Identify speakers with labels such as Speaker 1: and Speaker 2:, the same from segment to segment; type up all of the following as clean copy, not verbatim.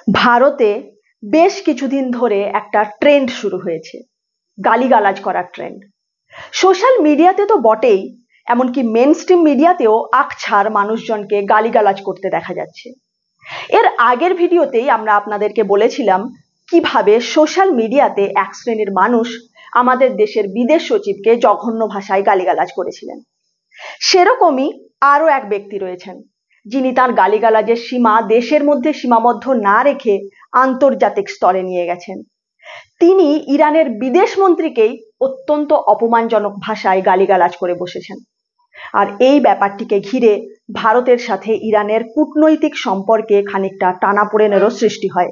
Speaker 1: ভারতে বেশ কিছুদিন ধরে একটা ট্রেন্ড শুরু হয়েছে, গালিগালাজ করার ট্রেন্ড। সোশ্যাল মিডিয়াতে তো বটেই, এমনকি মেন স্ট্রিম মিডিয়াতেও আকছাড় মানুষজনকে গালিগালাজ করতে দেখা যাচ্ছে। এর আগের ভিডিওতেই আমরা আপনাদেরকে বলেছিলাম কিভাবে সোশ্যাল মিডিয়াতে এক শ্রেণীর মানুষ আমাদের দেশের বিদেশ সচিবকে জঘন্য ভাষায় গালিগালাজ করেছিলেন। সেরকমই আরো এক ব্যক্তি রয়েছেন, যিনি তার গালিগালাজের সীমা দেশের মধ্যে সীমাবদ্ধ না রেখে আন্তর্জাতিক স্তরে নিয়ে গেছেন। তিনি ইরানের বিদেশ মন্ত্রীকেই অত্যন্ত অপমানজনক ভাষায় গালিগালাজ করে বসেছেন। আর এই ব্যাপারটিকে ঘিরে ভারতের সাথে ইরানের কূটনৈতিক সম্পর্কে খানিকটা টানাপোড়েনেরও সৃষ্টি হয়।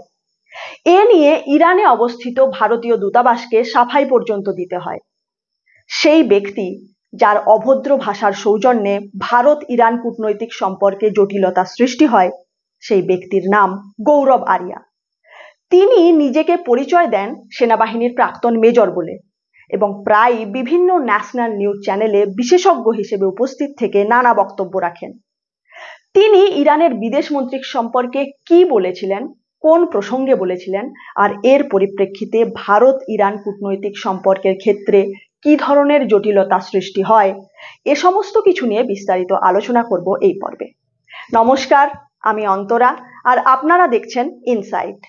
Speaker 1: এ নিয়ে ইরানে অবস্থিত ভারতীয় দূতাবাসকে সাফাই পর্যন্ত দিতে হয়। সেই ব্যক্তি যার অভদ্র ভাষার সৌজন্যে ভারত ইরান কূটনৈতিক সম্পর্কে জটিলতা সৃষ্টি হয়, সেই ব্যক্তির নাম গৌরব আরিয়া। তিনি নিজেকে পরিচয় দেন সেনাবাহিনীর প্রাক্তন মেজর বলে এবং প্রায় বিভিন্ন ন্যাশনাল নিউজ চ্যানেলে বিশেষজ্ঞ হিসেবে উপস্থিত থেকে নানা বক্তব্য রাখেন। তিনি ইরানের বিদেশ মন্ত্রী সম্পর্কে কি বলেছিলেন, কোন প্রসঙ্গে বলেছিলেন, আর এর পরিপ্রেক্ষিতে ভারত ইরান কূটনৈতিক সম্পর্কের ক্ষেত্রে কি ধরনের জটিলতা সৃষ্টি হয়, এ সমস্ত কিছু নিয়ে বিস্তারিত আলোচনা করব এই পর্বে। নমস্কার, আমি অন্তরা, আর আপনারা দেখছেন ইনসাইট।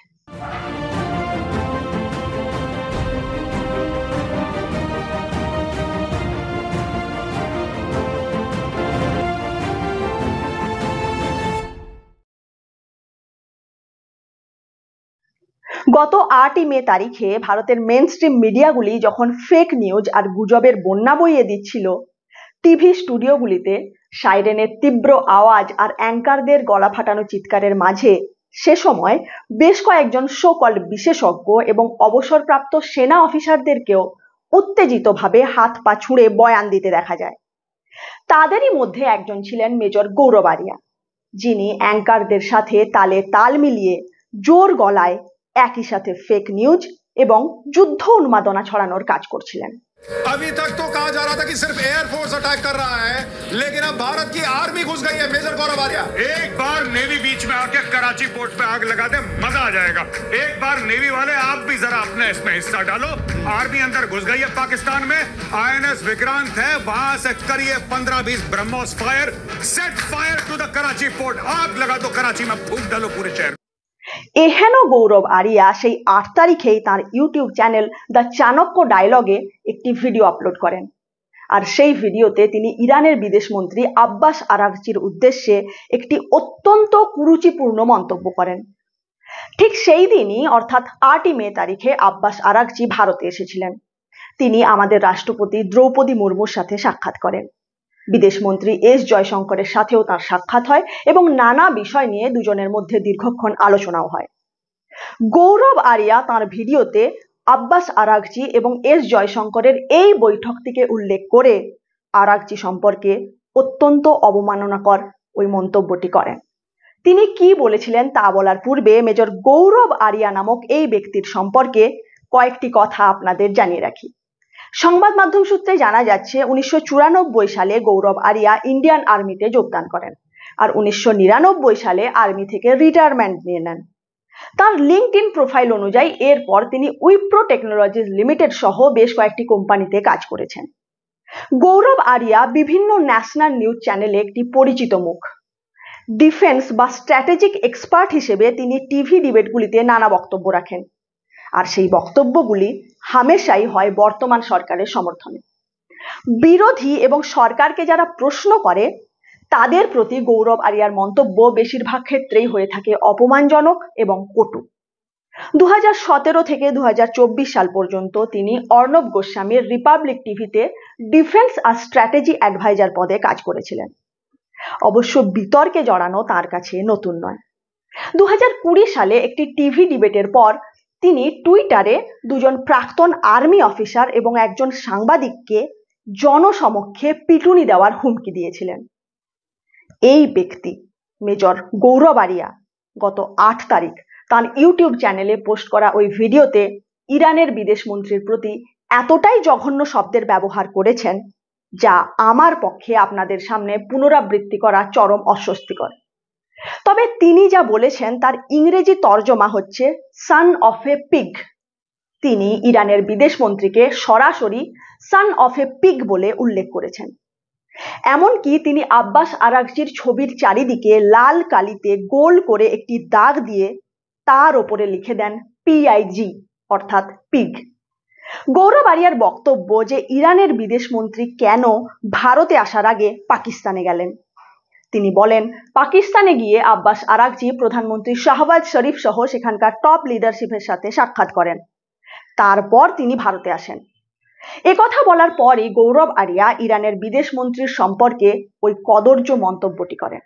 Speaker 1: গত 8 মে তারিখে ভারতের মেন স্ট্রিম মিডিয়াগুলি যখন ফেক নিউজ আর গুজবের বন্যা বইয়ে দিচ্ছিল, টিভি স্টুডিওগুলিতে সাইরেনের তীব্র আওয়াজ আর অ্যাঙ্কারদের গলা ফাটানো চিৎকারের মাঝে সে সময় বেশ কয়েকজন সো কল্ড বিশেষজ্ঞ এবং অবসরপ্রাপ্ত সেনা অফিসারদেরকেও উত্তেজিতভাবে হাত পা ছুঁড়ে বয়ান দিতে দেখা যায়। তাদেরই মধ্যে একজন ছিলেন মেজর গৌরব আরিয়া, যিনি অ্যাঙ্কারদের সাথে তালে তাল মিলিয়ে জোর গলায় একই সাথে ফেক নিউজ এবং যুদ্ধ উন্মাদনা ছড়ানোর কাজ করছিলেন।
Speaker 2: अभी तक तो कहा जा रहा था कि सिर्फ एयरफोर्स अटैक कर रहा है, लेकिन अब भारत की आर्मी घुस गई है। मेजर गौरव आर्या,
Speaker 3: एक बार नेवी बीच में आके कराची पोर्ट पे आग लगा दे, मजा आ जाएगा। एक बार नेवी वाले आप भी जरा अपने इसमें हिस्सा डालो। आर्मी अंदर घुस गई है पाकिस्तान में। INS विक्रांत है, वहां से करिए 15-20 BrahMos fire, set fire to the Karachi port. आग लगा दो कराची में, फूंक डालो पूरे शहर।
Speaker 1: এহেন গৌরব আরিয়া সেই 8 তারিখেই তার ইউটিউব চ্যানেল দ্য চাণক্য ডায়লগে একটি ভিডিও আপলোড করেন। আর সেই ভিডিওতে তিনি ইরানের বিদেশ মন্ত্রী আব্বাস আরাগচির উদ্দেশ্যে একটি অত্যন্ত কুরুচিপূর্ণ মন্তব্য করেন। ঠিক সেই দিনই অর্থাৎ 8 মে তারিখে আব্বাস আরাগচি ভারতে এসেছিলেন। তিনি আমাদের রাষ্ট্রপতি দ্রৌপদী মুর্মুর সাথে সাক্ষাৎ করেন। বিদেশমন্ত্রী এস জয়শঙ্করের সাথেও তার সাক্ষাৎ হয় এবং নানা বিষয় নিয়ে দুজনের মধ্যে দীর্ঘক্ষণ আলোচনাও হয়। গৌরব আরিয়া তার ভিডিওতে আব্বাস আরাগচি এবং এস জয়শঙ্করের এই বৈঠকটিকে উল্লেখ করে আরাগচি সম্পর্কে অত্যন্ত অবমাননাকর ওই মন্তব্যটি করেন। তিনি কি বলেছিলেন তা বলার পূর্বে মেজর গৌরব আরিয়া নামক এই ব্যক্তির সম্পর্কে কয়েকটি কথা আপনাদের জানিয়ে রাখি। সংবাদ মাধ্যম সূত্রে জানা যাচ্ছে 1994 সালে গৌরব আরিয়া ইন্ডিয়ান আর্মিতে যোগদান করেন আর 1999 সালে আর্মি থেকে রিটায়ারমেন্ট নিয়ে নেন। তার লিঙ্কডইন প্রোফাইল অনুযায়ী এরপর তিনি উইপ্রো টেকনোলজিস লিমিটেড সহ বেশ কয়েকটি কোম্পানিতে কাজ করেছেন। গৌরব আরিয়া বিভিন্ন ন্যাশনাল নিউজ চ্যানেলে একটি পরিচিত মুখ। ডিফেন্স বা স্ট্র্যাটেজিক এক্সপার্ট হিসেবে তিনি টিভি ডিবেটগুলিতে নানা বক্তব্য রাখেন, আর সেই বক্তব্যগুলি হামেশাই হয় বর্তমান সরকারের সমর্থনে। বিরোধী এবং সরকারকে যারা প্রশ্ন করে তাদের প্রতি গৌরব আরিয়ার মন্তব্য বেশিরভাগ ক্ষেত্রেই হয়ে থাকে অপমানজনক এবং কটু। 2017 থেকে 2024 সাল পর্যন্ত তিনি অর্ণব গোস্বামীর রিপাবলিক টিভিতে ডিফেন্স আর স্ট্র্যাটেজি অ্যাডভাইজার পদে কাজ করেছিলেন। অবশ্য বিতর্কে জড়ানো তার কাছে নতুন নয়। 2020 সালে একটি টিভি ডিবেটের পর তিনি টুইটারে দুজন প্রাক্তন আর্মি অফিসার এবং একজন সাংবাদিককে জনসমক্ষে পিটুনি দেওয়ার হুমকি দিয়েছিলেন। এই ব্যক্তি মেজর গৌরব আরিয়া গত 8 তারিখ তার ইউটিউব চ্যানেলে পোস্ট করা ওই ভিডিওতে ইরানের বিদেশ মন্ত্রীর প্রতি এতটাই জঘন্য শব্দের ব্যবহার করেছেন যা আমার পক্ষে আপনাদের সামনে পুনরাবৃত্তি করা চরম অস্বস্তিকর। তবে তিনি যা বলেছেন তার ইংরেজি তর্জমা হচ্ছে সান অফ এ পিগ। তিনি ইরানের বিদেশ মন্ত্রীকে সরাসরি সান অফ এ পিগ বলে উল্লেখ করেছেন। এমনকি তিনি আব্বাস আরাগচির ছবির চারিদিকে লাল কালিতে গোল করে একটি দাগ দিয়ে তার ওপরে লিখে দেন PIG অর্থাৎ পিগ। গৌরব আরিয়ার বক্তব্য যে ইরানের বিদেশ মন্ত্রী কেন ভারতে আসার আগে পাকিস্তানে গেলেন। তিনি বলেন, পাকিস্তানে গিয়ে আব্বাস আরাগচি প্রধানমন্ত্রী শাহবাজ শরীফ সহ সেখানকার টপ লিডারশিপের সাথে সাক্ষাৎ করেন, তারপর তিনি ভারতে আসেন। একথা বলার পরই গৌরব আরিয়া ইরানের বিদেশ মন্ত্রীর সম্পর্কে ওই কদর্য মন্তব্যটি করেন।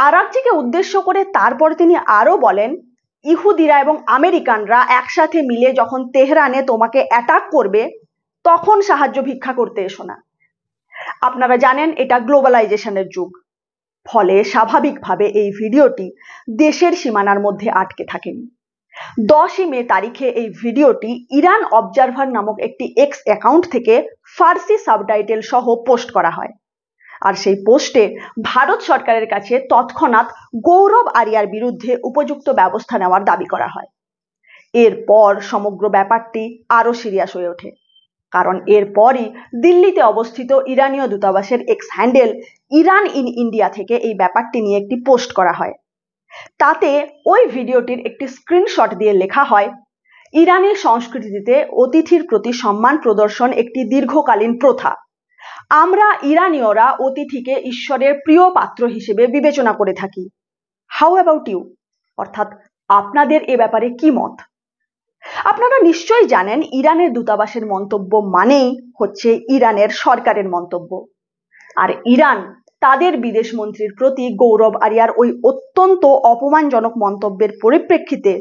Speaker 1: আরাগচিকে উদ্দেশ্য করে তারপর তিনি আরো বলেন, ইহুদিরা এবং আমেরিকানরা একসাথে মিলে যখন তেহরানে তোমাকে অ্যাটাক করবে তখন সাহায্য ভিক্ষা করতে এসো না। আপনারা জানেন এটা গ্লোবালাইজেশনের যুগ, ফলে স্বাভাবিকভাবে এই ভিডিওটি দেশের সীমানার মধ্যে আটকে থাকেনি। 10 মে তারিখে এই ভিডিওটি ইরান অবজারভার নামক একটি এক্স অ্যাকাউন্ট থেকে ফার্সি সাবটাইটেল সহ পোস্ট করা হয়। আর সেই পোস্টে ভারত সরকারের কাছে তৎক্ষণাৎ গৌরব আরিয়ার বিরুদ্ধে উপযুক্ত ব্যবস্থা নেওয়ার দাবি করা হয়। এরপর সমগ্র ব্যাপারটি আরো সিরিয়াস হয়ে ওঠে, কারণ এরপরই দিল্লিতে অবস্থিত ইরানীয় দূতাবাসের x handle Iran in India থেকে এই ব্যাপারটি নিয়ে একটি পোস্ট করা হয়। তাতে ওই ভিডিওটির একটি স্ক্রিনশট দিয়ে লেখা হয়, ইরানি সংস্কৃতিতে অতিথির প্রতি সম্মান প্রদর্শন একটি দীর্ঘকালীন প্রথা। আমরা ইরানীয়রা অতিথিকে ঈশ্বরের প্রিয় পাত্র হিসেবে বিবেচনা করে থাকি। How about you? অর্থাৎ আপনাদের এ ব্যাপারে কি মত? আপনারা নিশ্চয়ই জানেন ইরানের দূতাবাসের মন্তব্য মানেই হচ্ছে ইরানের সরকারের মন্তব্য। আর ইরান তাদের বিদেশ মন্ত্রীর প্রতি গৌরব আরিয়ার ওই অত্যন্ত অপমানজনক মন্তব্যের পরিপ্রেক্ষিতে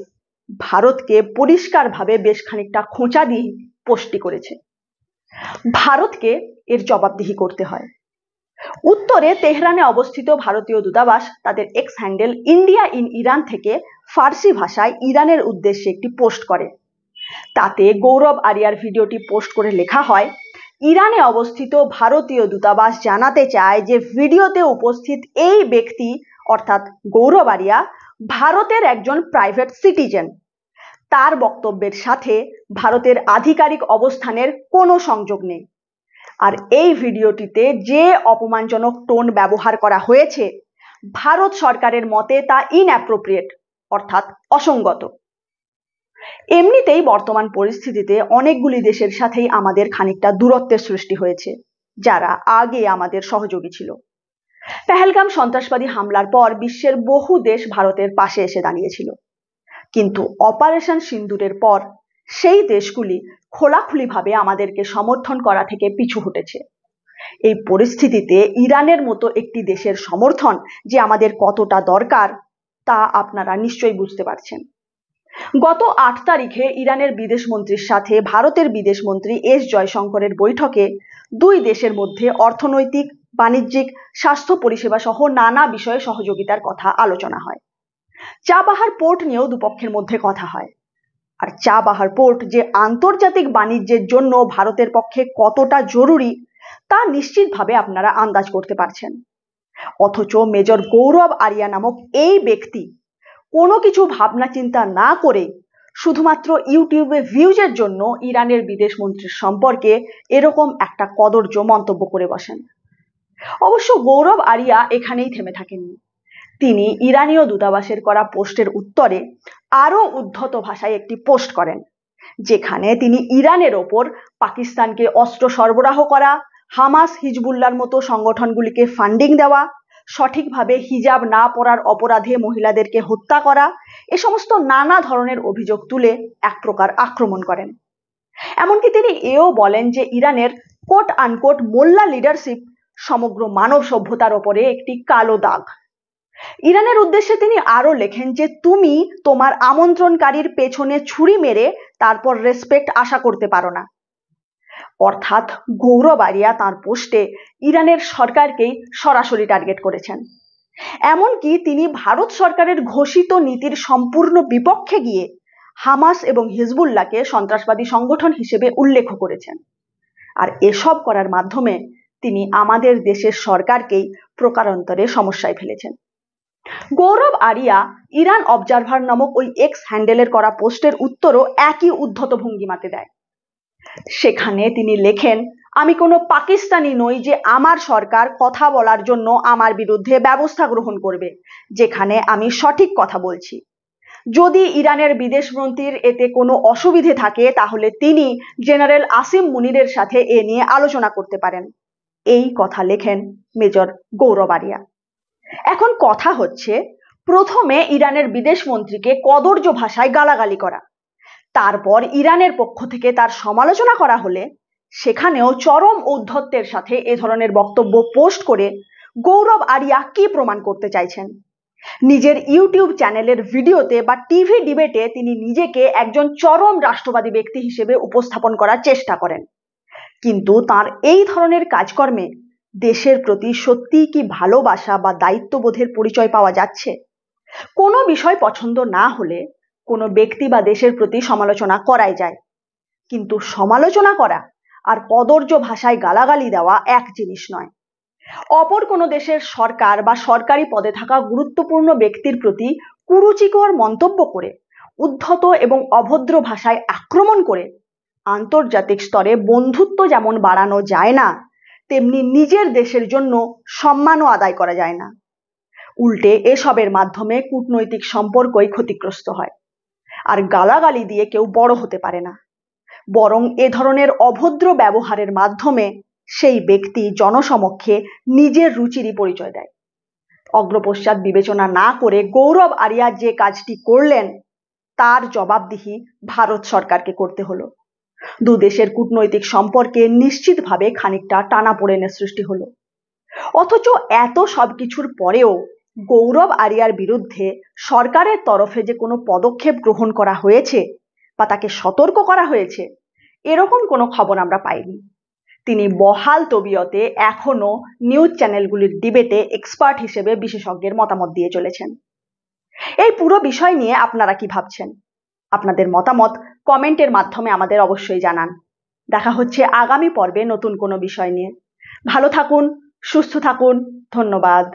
Speaker 1: ভারতকে পরিষ্কারভাবে বেশ খানিকটা খোঁচা দিয়ে পোস্টটি করেছে। ভারতকে এর জবাবদিহি করতে হয়। উত্তরে তেহরানে অবস্থিত ভারতীয় দূতাবাস তাদের x handle India in Iran থেকে ফার্সি ভাষায় ইরানের উদ্দেশ্যে একটি পোস্ট করে। তাতে গৌরব আরিয়ার ভিডিওটি পোস্ট করে লেখা হয়, ইরানে অবস্থিত ভারতীয় দূতাবাস জানাতে চায় যে ভিডিওতে উপস্থিত এই ব্যক্তি অর্থাৎ গৌরব আরিয়া ভারতের একজন প্রাইভেট সিটিজেন। তার বক্তব্যের সাথে ভারতের আধিকারিক অবস্থানের কোনো সংযোগ নেই। আর এই ভিডিওটিতে যে অপমানজনক টোন ব্যবহার করা হয়েছে ভারত সরকারের মতে তা ইনঅ্যাপ্রোপ্রিয়েট অর্থাৎ অসঙ্গত। এমনিতেই বর্তমান পরিস্থিতিতে অনেকগুলি দেশের সাথেই আমাদের খানিকটা দূরত্বের সৃষ্টি হয়েছে, যারা আগে আমাদের সহযোগী ছিল। পেহেলগাম সন্ত্রাসবাদী হামলার পর বিশ্বের বহু দেশ ভারতের পাশে এসে দাঁড়িয়েছিল, কিন্তু অপারেশন সিন্দুরের পর সেই দেশগুলি খোলাখুলিভাবে আমাদেরকে সমর্থন করা থেকে পিছু হটেছে। এই পরিস্থিতিতে ইরানের মতো একটি দেশের সমর্থন যে আমাদের কতটা দরকার তা আপনারা নিশ্চয়ই বুঝতে পারছেন। গত 8 তারিখে ইরানের বিদেশ মন্ত্রীর সাথে ভারতের বিদেশ মন্ত্রী এস জয়শঙ্করের বৈঠকে দুই দেশের মধ্যে অর্থনৈতিক, বাণিজ্যিক, স্বাস্থ্য পরিষেবা সহ নানা বিষয়ে সহযোগিতার কথা আলোচনা হয়। চাবাহার পোর্ট নিয়েও দুপক্ষের মধ্যে কথা হয়। আর চাবাহার পোর্ট যে আন্তর্জাতিক বাণিজ্যের জন্য ভারতের পক্ষে কতটা জরুরি তা নিশ্চিতভাবে আপনারা আন্দাজ করতে পারছেন। অথচ মেজর গৌরব আরিয়া নামক এই ব্যক্তি কোনো কিছু ভাবনা চিন্তা না করে শুধুমাত্র ইউটিউবে ভিউজের জন্য ইরানের বিদেশ মন্ত্রীর সম্পর্কে এরকম একটা কদর্য মন্তব্য করে বসেন। অবশ্য গৌরব আরিয়া এখানেই থেমে থাকেননি। তিনি ইরানীয় দূতাবাসের করা পোস্টের উত্তরে আরো উদ্ধত ভাষায় একটি পোস্ট করেন, যেখানে তিনি ইরানের ওপর পাকিস্তানকে অস্ত্র সরবরাহ করা, হামাস, হিজবুল্লার মতো সংগঠনগুলিকে ফান্ডিং দেওয়া, সঠিকভাবে হিজাব না পরার অপরাধে মহিলাদেরকে হত্যা করা, এ সমস্ত নানা ধরনের অভিযোগ তুলে এক প্রকার আক্রমণ করেন। এমনকি তিনি এও বলেন যে ইরানের কোট আনকোট মোল্লা লিডারশিপ সমগ্র মানব সভ্যতার ওপরে একটি কালো দাগ। ইরানের উদ্দেশ্যে তিনি আরো লেখেন যে তুমি তোমার আমন্ত্রণকারীর পেছনে ছুরি মেরে তারপর রেসপেক্ট আশা করতে পারো না। অর্থাৎ গৌরব আরিয়া তাঁর পোস্টে ইরানের সরকারকেই সরাসরি টার্গেট করেছেন। এমনকি তিনি ভারত সরকারের ঘোষিত নীতির সম্পূর্ণ বিপক্ষে গিয়ে হামাস এবং হিজবুল্লাহকে সন্ত্রাসবাদী সংগঠন হিসেবে উল্লেখ করেছেন। আর এসব করার মাধ্যমে তিনি আমাদের দেশের সরকারকেই প্রকারান্তরে সমস্যায় ফেলেছেন। গৌরব আরিয়া ইরান অবজারভার নামক ওই এক্স হ্যান্ডেলের করা পোস্টের উত্তরও একই উদ্ধত ভঙ্গিমাতে দেয়। সেখানে তিনি লেখেন, আমি কোনো পাকিস্তানি নই যে আমার সরকার কথা বলার জন্য আমার বিরুদ্ধে ব্যবস্থা গ্রহণ করবে, যেখানে আমি সঠিক কথা বলছি। যদি ইরানের বিদেশমন্ত্রীর এতে কোনো অসুবিধে থাকে তাহলে তিনি জেনারেল আসিম মুনিরের সাথে এ নিয়ে আলোচনা করতে পারেন। এই কথা লেখেন মেজর গৌরব আরিয়া। এখন কথা হচ্ছে, প্রথমে ইরানের বিদেশমন্ত্রীকে কদর্য ভাষায় গালাগালি করা, তারপর ইরানের পক্ষ থেকে তার সমালোচনা করা হলে সেখানেও চরম ঔদ্ধত্যের সাথে এ ধরনের বক্তব্য পোস্ট করে গৌরব আরিয়া কি প্রমাণ করতে চাইছেন? নিজের ইউটিউব চ্যানেলের ভিডিওতে বা টিভি ডিবেটে তিনি নিজেকে একজন চরম রাষ্ট্রবাদী ব্যক্তি হিসেবে উপস্থাপন করার চেষ্টা করেন, কিন্তু তার এই ধরনের কাজকর্মে দেশের প্রতি সত্যিই কি ভালোবাসা বা দায়িত্ববোধের পরিচয় পাওয়া যাচ্ছে? কোনো বিষয় পছন্দ না হলে কোনো ব্যক্তি বা দেশের প্রতি সমালোচনা করাই যায়, কিন্তু সমালোচনা করা আর কদর্য ভাষায় গালাগালি দেওয়া এক জিনিস নয়। অপর কোনো দেশের সরকার বা সরকারি পদে থাকা গুরুত্বপূর্ণ ব্যক্তির প্রতি কুরুচিকর মন্তব্য করে, উদ্ধত এবং অভদ্র ভাষায় আক্রমণ করে আন্তর্জাতিক স্তরে বন্ধুত্ব যেমন বাড়ানো যায় না, তেমনি নিজের দেশের জন্য সম্মানও আদায় করা যায় না। উল্টে এসবের মাধ্যমে কূটনৈতিক সম্পর্কই ক্ষতিগ্রস্ত হয়। আর গালাগালি দিয়ে কেউ বড় হতে পারে না, বরং এ ধরনের অভদ্র ব্যবহারের মাধ্যমে সেই ব্যক্তি জনসমক্ষে নিজের রুচিরই পরিচয় দেয়। অগ্রপশ্চাৎ বিবেচনা না করে গৌরব আরিয়া যে কাজটি করলেন তার জবাবদিহি ভারত সরকারকে করতে হলো। দু দেশের কূটনৈতিক সম্পর্কে নিশ্চিতভাবে খানিকটা টানাপোড়েনের সৃষ্টি হলো। অথচ এত সবকিছুর পরেও গৌরব আরিয়ার বিরুদ্ধে সরকারের তরফে যে কোনো পদক্ষেপ গ্রহণ করা হয়েছে বা তাকে সতর্ক করা হয়েছে, এরকম কোনো খবর আমরা পাইনি। তিনি বহাল তবিয়তে এখনো নিউজ চ্যানেলগুলির ডিবেটে এক্সপার্ট হিসেবে বিশেষজ্ঞের মতামত দিয়ে চলেছেন। এই পুরো বিষয় নিয়ে আপনারা কি ভাবছেন? আপনাদের মতামত কমেন্টের মাধ্যমে আমাদের অবশ্যই জানান। দেখা হচ্ছে আগামী পর্বে নতুন কোনো বিষয় নিয়ে। ভালো থাকুন, সুস্থ থাকুন, ধন্যবাদ।